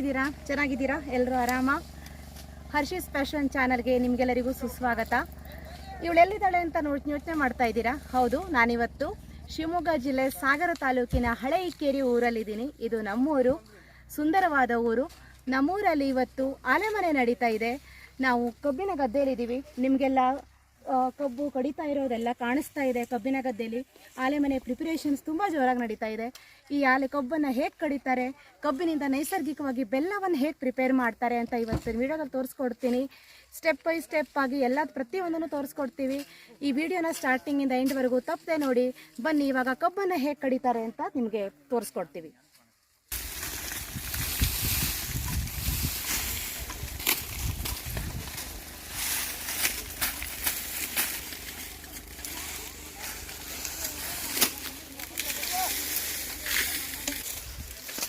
ಹೇಗಿದ್ದೀರಾ? ಚೆನ್ನಾಗಿದ್ದೀರಾ? ಎಲ್ಲರೂ ಆರಾಮ? ಹರ್ಷೀಸ್ ಫ್ಯಾಷನ್ ಚಾನಲ್ಗೆ ನಿಮಗೆಲ್ಲರಿಗೂ ಸುಸ್ವಾಗತ. ಇವಳೆಲ್ಲಿದ್ದಾಳೆ ಅಂತ ಯೋಚನೆ ಮಾಡ್ತಾ ಇದ್ದೀರಾ? ಹೌದು, ನಾನಿವತ್ತು ಶಿವಮೊಗ್ಗ ಜಿಲ್ಲೆ ಸಾಗರ ತಾಲೂಕಿನ ಹಳೆ ಇಕ್ಕೇರಿ ಊರಲ್ಲಿದ್ದೀನಿ. ಇದು ನಮ್ಮೂರು, ಸುಂದರವಾದ ಊರು. ನಮ್ಮೂರಲ್ಲಿ ಇವತ್ತು ಆಲೆಮನೆ ನಡೀತಾ ಇದೆ. ನಾವು ಕಬ್ಬಿನ ಗದ್ದೆಯಲ್ಲಿದ್ದೀವಿ. ನಿಮಗೆಲ್ಲ ಕಬ್ಬು ಕಡಿತಾ ಇರೋದೆಲ್ಲ ಕಾಣಿಸ್ತಾ ಇದೆ. ಕಬ್ಬಿನ ಗದ್ದೆಯಲ್ಲಿ ಆಲೆಮನೆ ಪ್ರಿಪರೇಷನ್ಸ್ ತುಂಬ ಜೋರಾಗಿ ನಡೀತಾ ಇದೆ. ಈ ಕಬ್ಬನ್ನು ಹೇಗೆ ಕಡಿತಾರೆ, ಕಬ್ಬಿನಿಂದ ನೈಸರ್ಗಿಕವಾಗಿ ಬೆಲ್ಲವನ್ನು ಹೇಗೆ ಪ್ರಿಪೇರ್ ಮಾಡ್ತಾರೆ ಅಂತ ಇವತ್ತಿನ ವಿಡಿಯೋದಲ್ಲಿ ತೋರಿಸ್ಕೊಡ್ತೀನಿ. ಸ್ಟೆಪ್ ಬೈ ಸ್ಟೆಪ್ ಆಗಿ ಎಲ್ಲ ಪ್ರತಿಯೊಂದನ್ನು ತೋರಿಸ್ಕೊಡ್ತೀವಿ. ಈ ವಿಡಿಯೋನ ಸ್ಟಾರ್ಟಿಂಗಿಂದ ಎಂಡ್ವರೆಗೂ ತಪ್ಪದೆ ನೋಡಿ. ಬನ್ನಿ, ಇವಾಗ ಕಬ್ಬನ್ನು ಹೇಗೆ ಕಡಿತಾರೆ ಅಂತ ನಿಮಗೆ ತೋರಿಸ್ಕೊಡ್ತೀವಿ.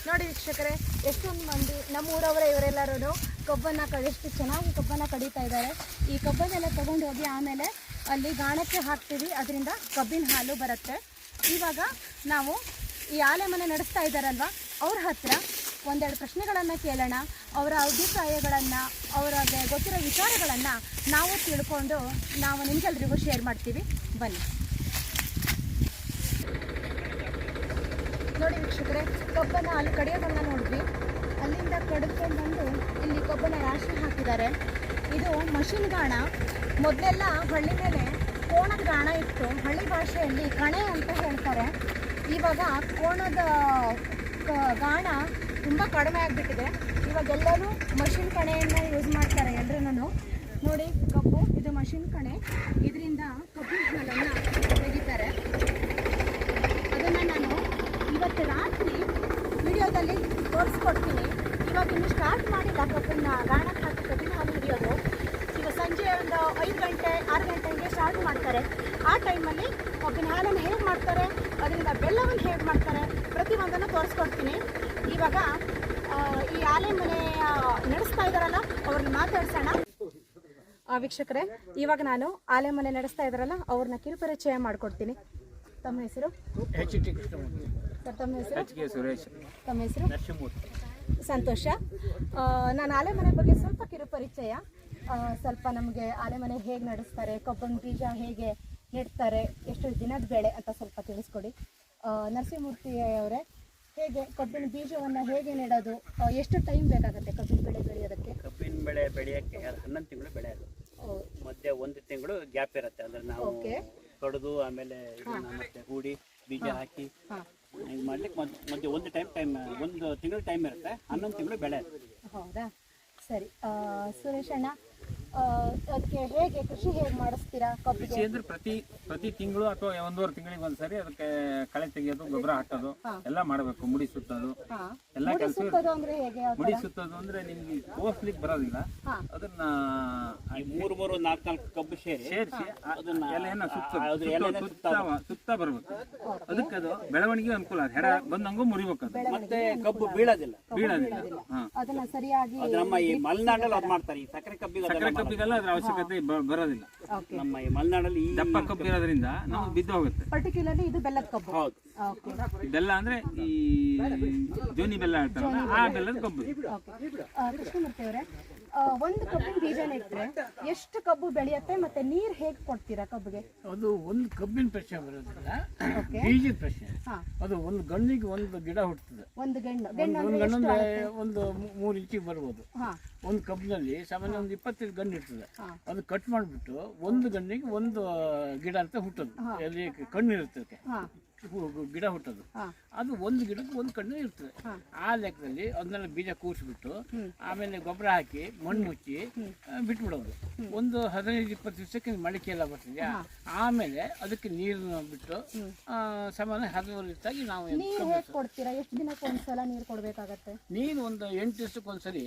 ನೋಡಿ ವೀಕ್ಷಕರೇ, ಎಷ್ಟೊಂದು ಮಂದಿ ನಮ್ಮೂರವರೇ ಇವರೆಲ್ಲರೂ ಕಬ್ಬನ್ನು ಎಷ್ಟು ಚೆನ್ನಾಗಿ ಕಬ್ಬನ್ನು ಕಡಿತಾ ಇದ್ದಾರೆ. ಈ ಕಬ್ಬನ್ನೆಲ್ಲ ತೊಗೊಂಡು ಹೋಗಿ ಆಮೇಲೆ ಅಲ್ಲಿ ಗಾಣಕ್ಕೆ ಹಾಕ್ತೀವಿ. ಅದರಿಂದ ಕಬ್ಬಿನ ಹಾಲು ಬರುತ್ತೆ. ಇವಾಗ ನಾವು ಈ ಆಲೆಮನೆ ನಡೆಸ್ತಾ ಇದ್ದಾರಲ್ವ, ಅವ್ರ ಹತ್ರ ಒಂದೆರಡು ಪ್ರಶ್ನೆಗಳನ್ನು ಕೇಳೋಣ. ಅವರ ಅಭಿಪ್ರಾಯಗಳನ್ನು, ಅವರಿಗೆ ಗೊತ್ತಿರೋ ವಿಚಾರಗಳನ್ನು ನಾವು ತಿಳ್ಕೊಂಡು ನಾವು ನಿಮಗೆಲ್ರಿಗೂ ಶೇರ್ ಮಾಡ್ತೀವಿ. ಬನ್ನಿ. ನೋಡಿ ವೀಕ್ಷಕರೇ, ಕಬ್ಬನ್ನು ಅಲ್ಲಿ ಕಡಿಯೋದನ್ನು ನೋಡಿದ್ವಿ. ಅಲ್ಲಿಂದ ಕಡಿದ್ಕೊಂಡು ಬಂದು ಇಲ್ಲಿ ಕಬ್ಬನ್ನು ರಾಶಿ ಹಾಕಿದ್ದಾರೆ. ಇದು ಮಷಿನ್ ಗಾಣ. ಮೊದಲೆಲ್ಲ ಹಳ್ಳಿ ಮೇಲೆ ಕೋಣದ ಗಾಣ ಇತ್ತು. ಹಳ್ಳಿ ಭಾಷೆಯಲ್ಲಿ ಕಣೆ ಅಂತ ಹೇಳ್ತಾರೆ. ಇವಾಗ ಕೋಣದ ಗಾಣ ತುಂಬ ಕಡಿಮೆ ಆಗಿಬಿಟ್ಟಿದೆ. ಇವಾಗೆಲ್ಲರೂ ಮಷಿನ್ ಕಣೆಯನ್ನು ಯೂಸ್ ಮಾಡ್ತಾರೆ ಎಲ್ಲರೂ. ನೋಡಿ ಕಬ್ಬು, ಇದು ಮಷಿನ್ ಕಣೆ. ಇದರಿಂದ ಕಬ್ಬಿನ ಹಾಲನ್ನು ತೆಗಿತಾರೆ. ಅದನ್ನು ನಾನು ಇವತ್ತು ರಾತ್ರಿ ವಿಡಿಯೋದಲ್ಲಿ ತೋರಿಸ್ಕೊಡ್ತೀನಿ. ಇವಾಗ ಇನ್ನು ಸ್ಟಾರ್ಟ್ ಮಾಡಿಲ್ಲ ಕಬ್ಬನ್ನು ಗಾಣಕ್ಕೆ ಹಾಕಿ ಕಬ್ಬಿನ ಹಾಲು ಹಿಡಿಯೋದು. ಈಗ ಸಂಜೆ ಒಂದು 5 ಗಂಟೆ 6 ಗಂಟೆಗೆ ಸ್ಟಾರ್ಟ್ ಮಾಡ್ತಾರೆ. ಆ ಟೈಮಲ್ಲಿ ಕಬ್ಬಿನ ಹಾಲನ್ನು ಹೇಗೆ ಮಾಡ್ತಾರೆ, ಅದರಿಂದ ಬೆಲ್ಲವನ್ನು ಹೇಗೆ ಮಾಡ್ತಾರೆ, ಪ್ರತಿಯೊಂದನ್ನು ತೋರಿಸ್ಕೊಡ್ತೀನಿ. ಇವಾಗ ಈ ಆಲೆಮನೆ ನಡೆಸ್ತಾ ಇದ್ದಾರಲ್ಲ, ಅವ್ರನ್ನ ಮಾತಾಡ್ಸೋಣ. ವೀಕ್ಷಕರೇ, ಇವಾಗ ನಾನು ಆಲೆಮನೆ ನಡೆಸ್ತಾ ಇದ್ದಾರಲ್ಲ ಅವ್ರನ್ನ ಕಿರುಪರಿಚಯ ಮಾಡಿಕೊಡ್ತೀನಿ. ತಮ್ಮ ಹೆಸರು? ಸರ್, ತಮ್ಮ ಹೆಸರು? ಸುರೇಶ್. ತಮ್ಮ ಹೆಸರು? ಸಂತೋಷ. ನಾನು ಆಲೆಮನೆ ಬಗ್ಗೆ ಸ್ವಲ್ಪ ಕಿರುಪರಿಚಯ. ಸ್ವಲ್ಪ ನಮಗೆ ಆಲೆಮನೆ ಹೇಗೆ ನಡೆಸ್ತಾರೆ, ಕಬ್ಬಿನ ಬೀಜ ಹೇಗೆ ನೆಡ್ತಾರೆ, ಎಷ್ಟು ದಿನದ ಬೆಳೆ ಅಂತ ಸ್ವಲ್ಪ ತಿಳಿಸ್ಕೊಡಿ. ನರಸಿಂಹಮೂರ್ತಿ ಅವರೇ, ಹೇಗೆ ಕಬ್ಬಿನ ಬೀಜವನ್ನು ಹೇಗೆ ನೆಡೋದು, ಎಷ್ಟು ಟೈಮ್ ಬೇಕಾಗುತ್ತೆ ಕಬ್ಬಿನ ಬೆಳೆ ಬೆಳೆಯೋದಕ್ಕೆ? ಕಬ್ಬಿನ ಬೆಳೆ ಬೆಳೆಯೋಕ್ಕೆ 11 ತಿಂಗಳು ಬೆಳೆ ಅದು. ಮಧ್ಯೆ 1 ತಿಂಗಳು ಗ್ಯಾಪ್ ಇರುತ್ತೆ. ಅಂದ್ರೆ ನಾವು ಕಡಿದು ಆಮೇಲೆ ಮತ್ತೆ ಹೂಡಿ ಬೀಜ ಹಾಕಿ ಇದು ಮಾಡ್ಲಿಕ್ಕೆ ಮಧ್ಯೆ 1 ತಿಂಗಳು ಟೈಮ್ ಇರುತ್ತೆ. 11 ತಿಂಗಳು ಬೆಳೆ. ಹೌದಾ? ಸರಿ. ಸುರೇಶ್ ಅಣ್ಣ, ಅದಕ್ಕೆ ಹೇಗೆ ಕೃಷಿ ಹೇಗೆ ಮಾಡಿಸ್ತೀರಾ? ಕೃಷಿ ಅಂದ್ರೆ ಪ್ರತಿ ತಿಂಗಳು ಅಥವಾ 1.5 ತಿಂಗಳಿಗೆ ಒಂದ್ಸರಿ ಅದಕ್ಕೆ ಕಳೆ ತೆಗಿಯೋದು, ಗೊಬ್ಬರ ಹಾಕೋದು ಎಲ್ಲ ಮಾಡಬೇಕು. ಮುಡಿ ಸುತ್ತೋದು ಎಲ್ಲ ಕೆಲಸ. ಮುಡಿ ಸುತ್ತೋದು ಅಂದ್ರೆ ನಿಮ್ಗೆ ತೋರ್ಸ್ಲಿಕ್ಕೆ ಬರೋದಿಲ್ಲ. ಅದನ್ನ 3-4 ಕಬ್ಬು ಸೇರಿಸಿ ಅದನ್ನ ಎಲೆಯನ್ನ ಸುತ್ತ ಬರ್ಬೇಕು. ಅದಕ್ಕೆ ಅದು ಬೆಳವಣಿಗೆ ಅನುಕೂಲ. ಹೆಡ ಬಂದಂಗೂ ಮುರಿಬೇಕು. ಅದು ಮತ್ತೆ ಕಬ್ಬು ಬೀಳೋದಿಲ್ಲ. ಅದನ್ನ ಸರಿಯಾಗಿ ನಮ್ಮ ಈ ಮಲೆನಾಡಲ್ಲಿ ಅದು ಮಾಡ್ತಾರೆ. ಈ ಸಕ್ಕರೆ ಕಬ್ಬಿಗೆಲ್ಲ ಅದ್ರ ಅವಶ್ಯಕತೆ ಬರೋದಿಲ್ಲ. ನಮ್ಮ ಈ ಮಲೆನಾಡಲ್ಲಿ ಈ ದಪ್ಪ ಕಬ್ಬು ಇರೋದ್ರಿಂದ ನಮ್ಗೆ ಬಿದ್ದು ಹೋಗುತ್ತೆ. ಪರ್ಟಿಕ್ಯುಲರ್ಲಿ ಇದು ಬೆಲ್ಲದ ಕಬ್ಬು. ಹೌದು. ಬೆಲ್ಲ ಅಂದ್ರೆ ಈ ಜೋನಿ ಬೆಲ್ಲ ಹೇಳ್ತಾರಲ್ಲ, ಆ ಬೆಲ್ಲದ ಕಬ್ಬು. ಕೃಷ್ಣಮೂರ್ತಿ ಅವರೇ, ಒಂದು ಕಬ್ಬಿನ ಬೀಜ ನೆಟ್ರೆ ಎಷ್ಟು ಕಬ್ಬು ಬೆಳೆಯುತ್ತೆ, ಮತ್ತೆ ನೀರ್ ಹೇಗೆ ಕೊಡ್ತೀರಾ ಕಬ್ಬಿಗೆ? ಅದು ಒಂದು ಕಬ್ಬಿನ ಪ್ರಶ್ನೆ ಬರೋದಿಲ್ಲ, ಬೀಜದ ಪ್ರಶ್ನೆ. ಅದು ಒಂದು ಗಣ್ಣಿಗೆ ಒಂದು ಗಿಡ ಹುಟ್ಟುತ್ತದೆ. ಒಂದು ಗಣ್ಣಂದ್ರೆ ಒಂದು 3 ಇಂಚಿಗೆ ಬರ್ಬೋದು. ಒಂದು ಕಬ್ಬಿನಲ್ಲಿ ಸಾಮಾನ್ಯ ಒಂದು 25 ಗಣ್ಣು ಇರ್ತದೆ. ಅದು ಕಟ್ ಮಾಡಿಬಿಟ್ಟು ಒಂದು ಗಣ್ಣಿಗೆ ಒಂದು ಗಿಡ ಅಂತ ಹುಟ್ಟೋದು. ಅಲ್ಲಿ ಕಣ್ಣು ಇರ್ತದೆ, ಗಿಡ ಹುಟ್ಟೋದು. ಅದು ಒಂದು ಗಿಡಕ್ಕೆ ಒಂದು ಕಣ್ಣು ಇರ್ತದೆ. ಆ ಲೆಕ್ಕದಲ್ಲಿ ಅದನ್ನೆಲ್ಲ ಬೀಜ ಕೂರಿಸ್ಬಿಟ್ಟು ಆಮೇಲೆ ಗೊಬ್ಬರ ಹಾಕಿ ಮಣ್ಣು ಮುಚ್ಚಿ ಬಿಟ್ಬಿಡೋದು. ಒಂದು 15-20 ದಿವಸಕ್ಕೆ ಮೊಳಕೆ ಎಲ್ಲ ಬರ್ತದೆ. ಆಮೇಲೆ ಅದಕ್ಕೆ ನೀರನ್ನ ಬಿಟ್ಟು ಸಾಮಾನ್ಯ 15 ದಿವಸದಾಗಿ ನಾವು ಕೊಡ್ತೀರಾ? ಎಷ್ಟು ದಿನಕ್ಕೆ ಒಂದ್ಸಲ ನೀರು ಕೊಡ್ಬೇಕಾಗತ್ತೆ? ನೀರು ಒಂದು 8 ದಿವಸಕ್ಕೆ ಒಂದ್ಸರಿ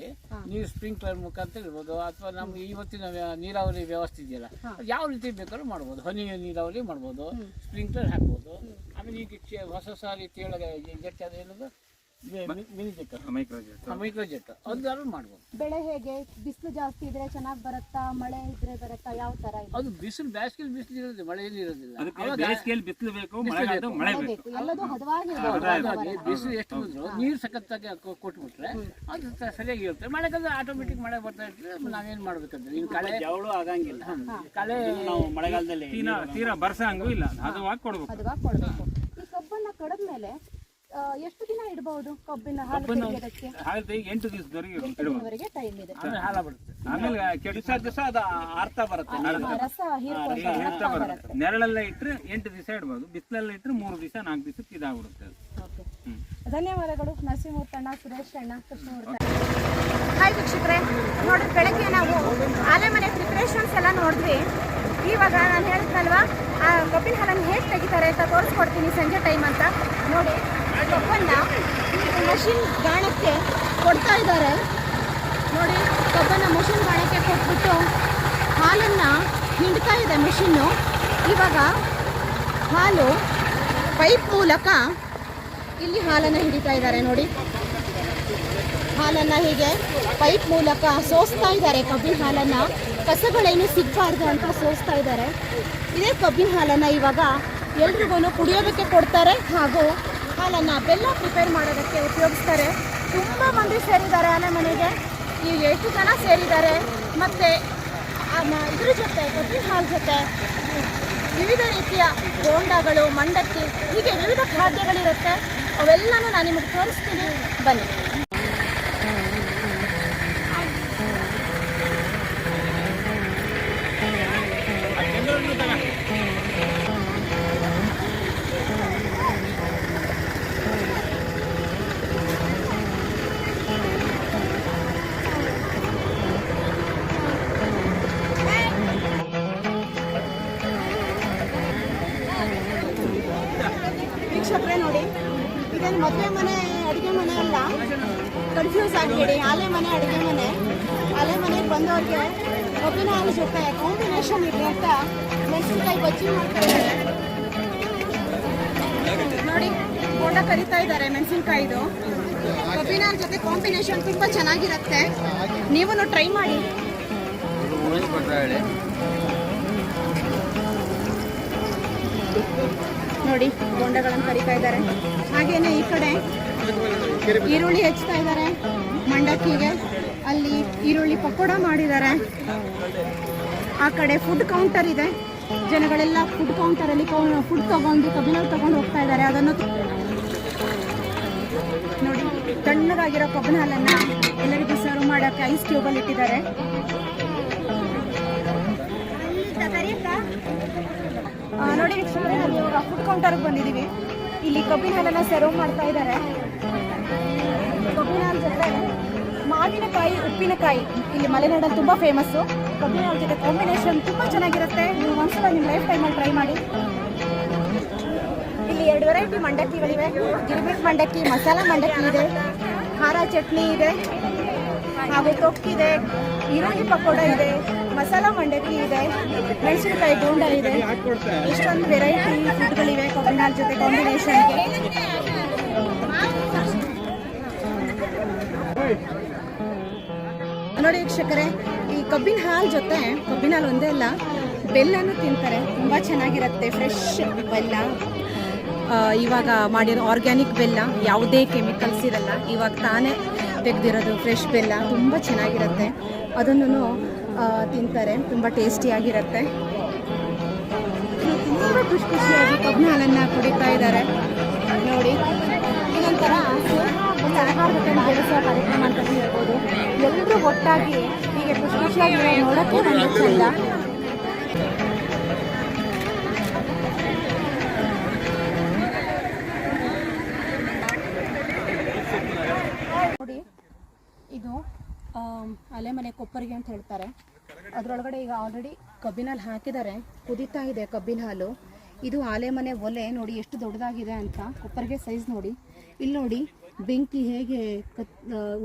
ನೀರು ಸ್ಪ್ರಿಂಕ್ಲರ್ ಮುಖಾಂತರ ಇರ್ಬೋದು, ಅಥವಾ ನಮ್ಗೆ ಇವತ್ತಿನ ನೀರಾವರಿ ವ್ಯವಸ್ಥೆ ಇದೆಯಲ್ಲ, ಯಾವ ರೀತಿ ಬೇಕಾದ್ರೂ ಮಾಡ್ಬೋದು. ಹನಿ ನೀರಾವರಿ ಮಾಡ್ಬೋದು, ಸ್ಪ್ರಿಂಕ್ಲರ್ ಹಾಕ್ಬೋದು. ಆಮೇಲೆ ಈಗ ಹೊಸ ರೀತಿ ಒಳಗೆ ಜೆಟ್ ಅದು ಏನದು ಮಿನಿ ಜೆಟ್ ಮೈಕ್ರೋಜೆಟ್ ಅದಾದ್ರೂ ಮಾಡ್ಬೋದು. ಬೆಳೆ ಹೇಗೆ? ಬಿಸಿಲು ಜಾಸ್ತಿ ಇದ್ರೆ ಚೆನ್ನಾಗಿ ಬರುತ್ತಾ, ಮಳೆ ಇದ್ರೆ ಬರುತ್ತಾ, ಯಾವ ತರ ಇದೆ? ಅದು ಬಿಸಿಲು ಬೇಸಿಗೆಯಲ್ಲಿ ಬಿಸಿಲು ಇರೋದಿಲ್ಲ, ಮಳೆಯಲ್ಲಿ ಇರೋದಿಲ್ಲ. ಅದಕ್ಕೆ ಬೇಸಿಗೆಯಲ್ಲಿ ಬಿಸಿಲು ಬೇಕು, ಮಳೆಗಾಲದಲ್ಲಿ ಮಳೆ ಬೇಕು. ಎಲ್ಲದೂ ಹದವಾಗಿ ಹಾಗಾಗಿ ಬಿಸಿಲು ಎಷ್ಟು ಬಂದ್ರು ನೀರು ಸಖತ್ತಾಗಿ ಕೊಟ್ಬಿಟ್ರೆ ಅದು ಸರಿಯಾಗಿ ಇರುತ್ತೆ. ಮಳೆಗಾಲ ಆಟೋಮೆಟಿಕ್ ಮಳೆ ಬರ್ತಾ ಇರ್ತದೆ. ನಾವೇನ್ ಮಾಡ್ಬೇಕಂದ್ರೆ ಇನ್ನು ಕಳೆ ಜವಳು ಆಗಂಗಿಲ್ಲ. ಕಳೆ ನಾವು ಮಳೆಗಾಲದಲ್ಲಿ ತೀರಾ ಬರ್ಸಂಗೂ ಇಲ್ಲ, ಹದವಾಗಿ ಕೊಡ್ಬೇಕು. ಹದವಾಗಿ ಕೊಡ್ಬೇಕು. ಈ ಕಬ್ಬನ್ನ ಕಡದ್ಮೇಲೆ ಎಷ್ಟು ದಿನ ಇಡಬಹುದು? ಕಬ್ಬಿನ ಹಾಲು ತೆಗೆಯೋದಕ್ಕೆ ಹಾಗೆ 8 ದಿವಸದವರೆಗೆ ಇಡಬಹುದು. ಟೈಮ್ ಇದೆ. ಹಾಲ ಬಿಡುತ್ತೆ. ಆಮೇಲೆ ದಿವಸ ಅದು ಅರ್ಥ ಬರುತ್ತೆ. ರಸ ಹೀರ್ಕೊಂಡು ಬರುತ್ತೆ. ನೆರಳೆಲ್ಲ ಇಟ್ಟರೆ 8 ದಿವಸ ಇಡಬಹುದು, ಬಿಸಿಲೆಲ್ಲ ಇಟ್ಟರೆ 3 ದಿವಸ 4 ದಿವಸಕ್ಕೆ ಇದಾಗ್ಬಿಡುತ್ತೆ. ಓಕೆ, ಧನ್ಯವಾದಗಳು ನರಸಿಂಹಮೂರ್ತಣ್ಣ, ಸುರೇಶ್ ಅಣ್ಣ, ಕೃಷ್ಣಮೂರ್ತಿ. ಹಾಯ್ ವೀಕ್ಷಕರೇ, ನೋಡಿ ಬೆಳಗ್ಗೆ ನಾವು ಆಲೆಮನೆ ಪ್ರಿಪ್ರೇಷನ್ಸ್ ಎಲ್ಲ ನೋಡಿದ್ವಿ. ಇವಾಗ ನಾನು ಹೇಳಿದ್ನಲ್ವಾ ಆ ಕಬ್ಬಿನ ಹಾಲನ್ನು ಹೇಗೆ ತೆಗಿತಾರೆ ಅಂತ ತೋರಿಸ್ಕೊಡ್ತೀನಿ ಸಂಜೆ ಟೈಮ್ ಅಂತ. ನೋಡಿ, ಕಬ್ಬನ್ನು ಮಷಿನ್ ಗಾಣಕ್ಕೆ ಕೊಡ್ತಾ ಇದ್ದಾರೆ. ನೋಡಿ, ಕಬ್ಬನ್ನು ಮಷಿನ್ ಗಾಣಕ್ಕೆ ಕೊಟ್ಬಿಟ್ಟು ಹಾಲನ್ನು ಹಿಂಡ್ತಾ ಇದೆ ಮಿಷಿನ್ನು. ಇವಾಗ ಹಾಲು ಪೈಪ್ ಮೂಲಕ ಇಲ್ಲಿ ಹಾಲನ್ನು ಹಿಡಿತಾ ಇದ್ದಾರೆ. ನೋಡಿ, ಹಾಲನ್ನು ಹೀಗೆ ಪೈಪ್ ಮೂಲಕ ಸೋಸ್ತಾ ಇದ್ದಾರೆ. ಕಬ್ಬಿನ ಹಾಲನ್ನು ಕಸಗಳೇನು ಸಿಗಬಾರ್ದು ಅಂತ ಸೋಸ್ತಾ ಇದ್ದಾರೆ. ಇದೇ ಕಬ್ಬಿನ ಹಾಲನ್ನು ಇವಾಗ ಎಲ್ರಿಗೂ ಕುಡಿಯೋದಕ್ಕೆ ಕೊಡ್ತಾರೆ, ಹಾಗೂ ಹಾಲನ್ನು ಬೆಲ್ಲ ಪ್ರಿಪೇರ್ ಮಾಡೋದಕ್ಕೆ ಉಪಯೋಗಿಸ್ತಾರೆ. ತುಂಬ ಮಂದಿ ಸೇರಿದ್ದಾರೆ ಆಲೆಮನೆಗೆ. ಈಗ ಎಷ್ಟು ಜನ ಸೇರಿದ್ದಾರೆ, ಮತ್ತು ಇದ್ರ ಜೊತೆ ಕಬ್ಬಿನ ಹಾಲು ಜೊತೆ ವಿವಿಧ ರೀತಿಯ ಬೋಂಡಗಳು, ಮಂಡಕ್ಕಿ, ಹೀಗೆ ವಿವಿಧ ಖಾದ್ಯಗಳಿರುತ್ತೆ. ಅವೆಲ್ಲನೂ ನಾನು ನಿಮಗೆ ತೋರಿಸ್ತೀನಿ, ಬನ್ನಿ. ವೀಕ್ಷಕರೇ ನೋಡಿ, ಇದೇನು ಮದುವೆ ಮನೆ ಅಡುಗೆ ಮನೆ ಅಲ್ಲ, ಕನ್ಫ್ಯೂಸ್ ಆಗಬೇಡಿ. ಆಲೆಮನೆ ಅಡುಗೆ ಮನೆ. ಆಲೆಮನೆಗೆ ಬಂದವ್ರಿಗೆ ಕಬ್ಬಿನ ಹಾಲು ಜೊತೆ ಕಾಂಬಿನೇಷನ್ ಇರಲಿ ಅಂತ ಮೆಣಸಿನಕಾಯಿ ಬಜ್ಜಿ ಮಾಡ್ತಾ ಇದ್ದಾರೆ. ನೋಡಿ, ಬೋಂಡ ಕರಿತಾ ಇದ್ದಾರೆ ಮೆಣಸಿನಕಾಯಿದು. ಕಬ್ಬಿನ ಹಾಲು ಜೊತೆ ಕಾಂಬಿನೇಷನ್ ತುಂಬ ಚೆನ್ನಾಗಿರುತ್ತೆ. ನೀವು ಟ್ರೈ ಮಾಡಿ. ನೋಡಿ, ಬೋಂಡಗಳನ್ನು ಕರಿತಾ ಇದ್ದಾರೆ. ಹಾಗೇನೆ ಈ ಕಡೆ ಈರುಳ್ಳಿ ಹೆಚ್ಚ್ತಾ ಇದ್ದಾರೆ ಮಂಡಕ್ಕಿಗೆ. ಅಲ್ಲಿ ಈರುಳ್ಳಿ ಪಕೋಡ ಮಾಡಿದ್ದಾರೆ. ಆ ಕಡೆ ಫುಡ್ ಕೌಂಟರ್ ಇದೆ. ಜನಗಳೆಲ್ಲ ಫುಡ್ ಕೌಂಟರಲ್ಲಿ ಫುಡ್ ತಗೊಂಡು ಕಬ್ಬಿನ ತಗೊಂಡು ಹೋಗ್ತಾ ಇದ್ದಾರೆ. ಅದನ್ನು ನೋಡಿ, ತಣ್ಣಗಾಗಿರೋ ಕಬ್ಬಿನ ಹಾಲನ್ನು ಎಲ್ಲರಿಗೂ ಸರ್ವ್ ಮಾಡೋಕ್ಕೆ ಐಸ್ ಟ್ಯೂಬಲ್ಲಿ ಇಟ್ಟಿದ್ದಾರೆ. ನೋಡಿ ವೀಕ್ಷಕರೇ, ನಾವು ಇವಾಗ ಫುಡ್ ಕೌಂಟರ್ಗೆ ಬಂದಿದ್ದೀವಿ. ಇಲ್ಲಿ ಕಬ್ಬಿನ ಹಾಲನ್ನು ಸರ್ವ್ ಮಾಡ್ತಾ ಇದ್ದಾರೆ. ಕಬ್ಬಿನ ಹಾಲು ಜೊತೆ ಮಾವಿನಕಾಯಿ, ಉಪ್ಪಿನಕಾಯಿ ಇಲ್ಲಿ ಮಲೆನಾಡಲ್ಲಿ ತುಂಬ ಫೇಮಸ್ಸು. ಕಬ್ಬಿನ ಹಾಲು ಜೊತೆ ಕಾಂಬಿನೇಷನ್ ತುಂಬ ಚೆನ್ನಾಗಿರುತ್ತೆ. ನೀವು ಒಂದ್ಸಲ ನಿಮ್ಮ ಲೈಫ್ ಟೈಮಲ್ಲಿ ಟ್ರೈ ಮಾಡಿ. ಇಲ್ಲಿ 2 ವೆರೈಟಿ ಮಂಡಕ್ಕಿಗಳಿವೆ. ಗಿರ್ಮಿಟ್ ಮಂಡಕ್ಕಿ, ಮಸಾಲ ಮಂಡಕ್ಕಿ ಇದೆ, ಖಾರ ಚಟ್ನಿ ಇದೆ, ಹಾಗೂ ತೊಕ್ಕಿದೆ, ಈರುಳ್ಳಿ ಪಕೋಡ ಇದೆ, ಮಸಾಲ ಮಂಡಕ್ಕಿ ಇದೆ, ಮೆಣಸಿನಕಾಯಿ ಬೋಂಡ ಇದೆ. ಇಷ್ಟೊಂದು ವೆರೈಟಿ ಫುಡ್ಗಳಿವೆ ಕಬ್ಬಿನ ಹಾಲು ಜೊತೆ ಕಾಂಬಿನೇಷನ್ಗೆ. ನೋಡಿ ವೀಕ್ಷಕರೇ, ಈ ಕಬ್ಬಿನ ಹಾಲು ಜೊತೆ ಕಬ್ಬಿನ ಹಾಲು ಒಂದೇ ಅಲ್ಲ, ಬೆಲ್ಲನೂ ತಿಂತಾರೆ. ತುಂಬ ಚೆನ್ನಾಗಿರುತ್ತೆ. ಫ್ರೆಶ್ ಬೆಲ್ಲ, ಇವಾಗ ಮಾಡಿರೋ ಆರ್ಗ್ಯಾನಿಕ್ ಬೆಲ್ಲ, ಯಾವುದೇ ಕೆಮಿಕಲ್ಸ್ ಇರಲ್ಲ. ಇವಾಗ ತಾನೇ ತೆಗೆದಿರೋದು ಫ್ರೆಶ್ ಬೆಲ್ಲ, ತುಂಬ ಚೆನ್ನಾಗಿರುತ್ತೆ. ಅದನ್ನು ತಿಂತಾರೆ, ತುಂಬ ಟೇಸ್ಟಿಯಾಗಿರುತ್ತೆ. ತುಂಬ ಖುಷಿಯಾಗಿ ಕಬ್ಬಿನ ಹಾಲನ್ನು ಕುಡಿತಾ ಇದ್ದಾರೆ. ನೋಡಿ, ಇದೊಂಥರ ಒಂದು ಆಹಾರವನ್ನು ಬೆಳೆಸೋ ಕಾರ್ಯಕ್ರಮ ಅಂತ ಹೇಳ್ಬೋದು. ಎಲ್ಲರೂ ಒಟ್ಟಾಗಿ ಹೀಗೆ ಖುಷಿಯಾಗಿ ನೋಡೋಕ್ಕೆ ಒಂದು ಚೆಂದ. ನೋಡಿ, ಇದು ಆಲೆಮನೆ ಕೊಪ್ಪರಿಗೆ ಅಂತ ಹೇಳ್ತಾರೆ. ಅದರೊಳಗಡೆ ಈಗ ಆಲ್ರೆಡಿ ಕಬ್ಬಿನ ಹಾಲು ಹಾಕಿದ್ದಾರೆ, ಕುದೀತಾ ಇದೆ ಕಬ್ಬಿನ ಹಾಲು. ಇದು ಆಲೆಮನೆ ಒಲೆ. ನೋಡಿ ಎಷ್ಟು ದೊಡ್ಡದಾಗಿದೆ ಅಂತ. ಕೊಪ್ಪರಿಗೆ ಸೈಜ್ ನೋಡಿ. ಇಲ್ಲಿ ನೋಡಿ ಬೆಂಕಿ ಹೇಗೆ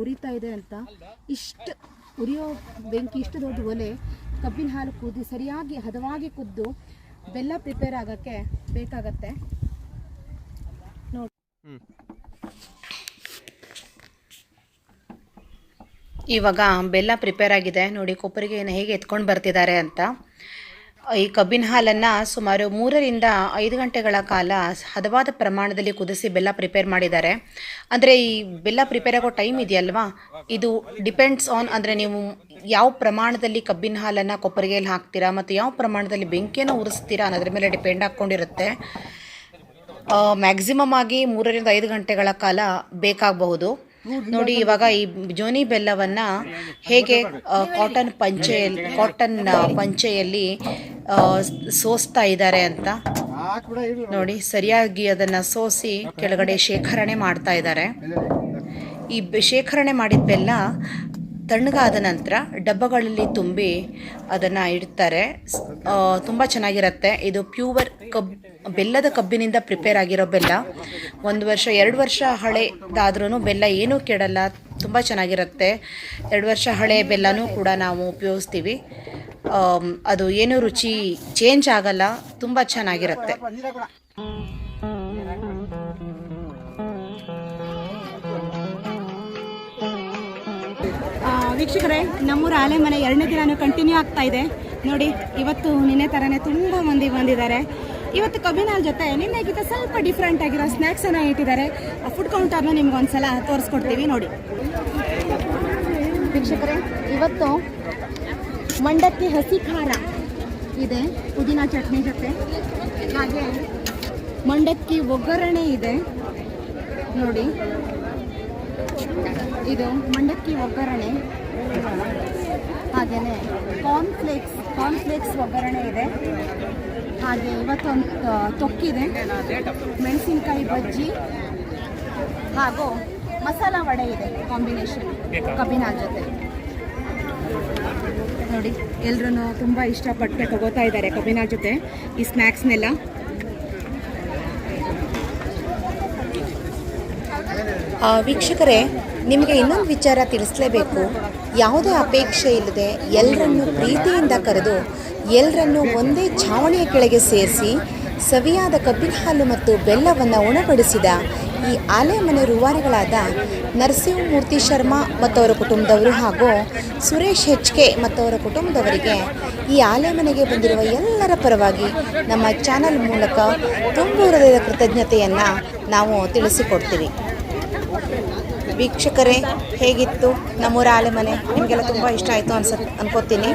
ಉರಿತಾ ಇದೆ ಅಂತ. ಇಷ್ಟು ಉರಿಯೋ ಬೆಂಕಿ, ಇಷ್ಟು ದೊಡ್ಡ ಒಲೆ. ಕಬ್ಬಿನ ಹಾಲು ಕುದಿ ಸರಿಯಾಗಿ ಹದವಾಗಿ ಕುದ್ದು ಬೆಲ್ಲ ಪ್ರಿಪೇರ್ ಆಗೋಕ್ಕೆ ಬೇಕಾಗತ್ತೆ ನೋಡಿ. ಇವಾಗ ಬೆಲ್ಲ ಪ್ರಿಪೇರ್ ಆಗಿದೆ ನೋಡಿ, ಕೊಪ್ಪರಿಗೆಯನ್ನು ಹೇಗೆ ಎತ್ಕೊಂಡು ಬರ್ತಿದ್ದಾರೆ ಅಂತ. ಈ ಕಬ್ಬಿನ ಹಾಲನ್ನು ಸುಮಾರು 3 ರಿಂದ 5 ಗಂಟೆಗಳ ಕಾಲ ಹದವಾದ ಪ್ರಮಾಣದಲ್ಲಿ ಕುದಿಸಿ ಬೆಲ್ಲ ಪ್ರಿಪೇರ್ ಮಾಡಿದ್ದಾರೆ. ಅಂದರೆ ಈ ಬೆಲ್ಲ ಪ್ರಿಪೇರ್ ಆಗೋ ಟೈಮ್ ಇದೆಯಲ್ವಾ, ಇದು ಡಿಪೆಂಡ್ಸ್ ಆನ್, ಅಂದರೆ ನೀವು ಯಾವ ಪ್ರಮಾಣದಲ್ಲಿ ಕಬ್ಬಿನ ಹಾಲನ್ನು ಕೊಪ್ಪರಿಗೆಯಲ್ಲಿ ಹಾಕ್ತೀರಾ ಮತ್ತು ಯಾವ ಪ್ರಮಾಣದಲ್ಲಿ ಬೆಂಕಿಯನ್ನು ಉರಿಸ್ತೀರಾ ಅನ್ನೋದ್ರ ಮೇಲೆ ಡಿಪೆಂಡ್ ಹಾಕ್ಕೊಂಡಿರುತ್ತೆ. ಮ್ಯಾಕ್ಸಿಮಮ್ ಆಗಿ 3 ರಿಂದ 5 ಗಂಟೆಗಳ ಕಾಲ ಬೇಕಾಗಬಹುದು. ನೋಡಿ ಇವಾಗ ಈ ಜೋನಿ ಬೆಲ್ಲವನ್ನು ಹೇಗೆ ಕಾಟನ್ ಪಂಚೆಯಲ್ಲಿ ಸೋಸ್ತಾ ಇದ್ದಾರೆ ಅಂತ ನೋಡಿ. ಸರಿಯಾಗಿ ಅದನ್ನು ಸೋಸಿ ಕೆಳಗಡೆ ಶೇಖರಣೆ ಮಾಡ್ತಾ ಇದ್ದಾರೆ. ಈ ಶೇಖರಣೆ ಮಾಡಿದ ಬೆಲ್ಲ ತಣ್ಣಗಾದ ನಂತರ ಡಬ್ಬಗಳಲ್ಲಿ ತುಂಬಿ ಅದನ್ನು ಇಡ್ತಾರೆ. ತುಂಬ ಚೆನ್ನಾಗಿರುತ್ತೆ. ಇದು ಪ್ಯೂವರ್ ಬೆಲ್ಲದ ಕಬ್ಬಿನಿಂದ ಪ್ರಿಪೇರ್ ಆಗಿರೋ ಬೆಲ್ಲ. 1 ವರ್ಷ 2 ವರ್ಷ ಹಳೆದಾದ್ರೂ ಬೆಲ್ಲ ಏನೂ ಕೆಡಲ್ಲ, ತುಂಬ ಚೆನ್ನಾಗಿರುತ್ತೆ. 2 ವರ್ಷ ಹಳೆ ಬೆಲ್ಲನೂ ಕೂಡ ನಾವು ಉಪಯೋಗಿಸ್ತೀವಿ. ಅದು ಏನೂ ರುಚಿ ಚೇಂಜ್ ಆಗಲ್ಲ, ತುಂಬ ಚೆನ್ನಾಗಿರುತ್ತೆ. ವೀಕ್ಷಕರೇ, ನಮ್ಮೂರ ಆಲೆ ಮನೆ 2ನೇ ದಿನ ಕಂಟಿನ್ಯೂ ಆಗ್ತಾ ಇದೆ ನೋಡಿ. ಇವತ್ತು ನಿನ್ನೆ ಥರನೇ ತುಂಬ ಮಂದಿ ಬಂದಿದ್ದಾರೆ. ಇವತ್ತು ಕಬ್ಬಿನ ಹಾಲು ಜೊತೆ ನಿನ್ನೆಗಿಂತ ಸ್ವಲ್ಪ ಡಿಫ್ರೆಂಟ್ ಆಗಿರೋ ಸ್ನ್ಯಾಕ್ಸನ್ನು ಇಟ್ಟಿದ್ದಾರೆ. ಫುಡ್ ಕೌಂಟರ್ನ ನಿಮ್ಗೆ ಒಂದ್ಸಲ ತೋರಿಸ್ಕೊಡ್ತೀವಿ ನೋಡಿ. ವೀಕ್ಷಕರೇ, ಇವತ್ತು ಮಂಡಕ್ಕಿ ಹಸಿ ಖಾರ ಇದೆ ಪುದೀನ ಚಟ್ನಿ ಜೊತೆ, ಹಾಗೆ ಮಂಡಕ್ಕಿ ಒಗ್ಗರಣೆ ಇದೆ ನೋಡಿ. ಇದು ಮಂಡಕ್ಕಿ ಒಗ್ಗರಣೆ, ಹಾಗೆಯೇ ಕಾರ್ನ್ಫ್ಲೇಕ್ಸ್ ಒಗ್ಗರಣೆ ಇದೆ. ಹಾಗೆ ಇವತ್ತೊಂದು ತೊಕ್ಕಿದೆ, ಮೆಣಸಿನ್ಕಾಯಿ ಬಜ್ಜಿ ಹಾಗೂ ಮಸಾಲ ವಡೆ ಇದೆ ಕಾಂಬಿನೇಷನ್ ಕಬ್ಬಿನ ಹಾಲು ಜೊತೆ ನೋಡಿ. ಎಲ್ಲರೂ ತುಂಬ ಇಷ್ಟಪಟ್ಟು ತಗೋತಾ ಇದ್ದಾರೆ ಕಬ್ಬಿನ ಹಾಲು ಜೊತೆ ಈ ಸ್ನ್ಯಾಕ್ಸ್ನೆಲ್ಲ. ವೀಕ್ಷಕರೇ, ನಿಮಗೆ ಇನ್ನೊಂದು ವಿಚಾರ ತಿಳಿಸಲೇಬೇಕು. ಯಾವುದೇ ಅಪೇಕ್ಷೆ ಇಲ್ಲದೆ ಎಲ್ಲರನ್ನು ಪ್ರೀತಿಯಿಂದ ಕರೆದು ಎಲ್ಲರನ್ನು ಒಂದೇ ಛಾವಣಿಯ ಕೆಳಗೆ ಸೇರಿಸಿ ಸವಿಯಾದ ಕಬ್ಬಿನ ಹಾಲು ಮತ್ತು ಬೆಲ್ಲವನ್ನು ಉಣಬಡಿಸಿದ ಈ ಆಲೆಮನೆ ರೂವಾರಿಗಳಾದ ನರಸಿಂಹಮೂರ್ತಿ ಶರ್ಮಾ ಮತ್ತವರ ಕುಟುಂಬದವರು ಹಾಗೂ ಸುರೇಶ್ HK ಮತ್ತವರ ಕುಟುಂಬದವರಿಗೆ ಈ ಆಲೆಮನೆಗೆ ಬಂದಿರುವ ಎಲ್ಲರ ಪರವಾಗಿ ನಮ್ಮ ಚಾನಲ್ ಮೂಲಕ ತುಂಬ ಹೃದಯದ ಕೃತಜ್ಞತೆಯನ್ನು ನಾವು ತಿಳಿಸಿಕೊಡ್ತೀವಿ. ವೀಕ್ಷಕರೇ, ಹೇಗಿತ್ತು ನಮ್ಮೂರ ಆಲೆಮನೆ? ನಿಮಗೆಲ್ಲ ತುಂಬ ಇಷ್ಟ ಆಯಿತು ಅನ್ಕೋತೀನಿ.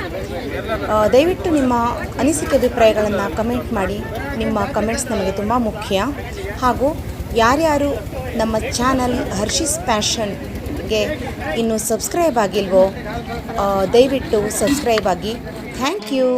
ದಯವಿಟ್ಟು ನಿಮ್ಮ ಅನಿಸಿಕೆ ಅಭಿಪ್ರಾಯಗಳನ್ನು ಕಮೆಂಟ್ ಮಾಡಿ. ನಿಮ್ಮ ಕಮೆಂಟ್ಸ್ ನಮಗೆ ತುಂಬ ಮುಖ್ಯ. ಹಾಗೂ ಯಾರ್ಯಾರು ನಮ್ಮ ಚಾನಲ್ ಹರ್ಷಿಸ್ ಪ್ಯಾಷನ್ಗೆ ಇನ್ನೂ ಸಬ್ಸ್ಕ್ರೈಬ್ ಆಗಿಲ್ವೋ ದಯವಿಟ್ಟು ಸಬ್ಸ್ಕ್ರೈಬ್ ಆಗಿ. Thank you.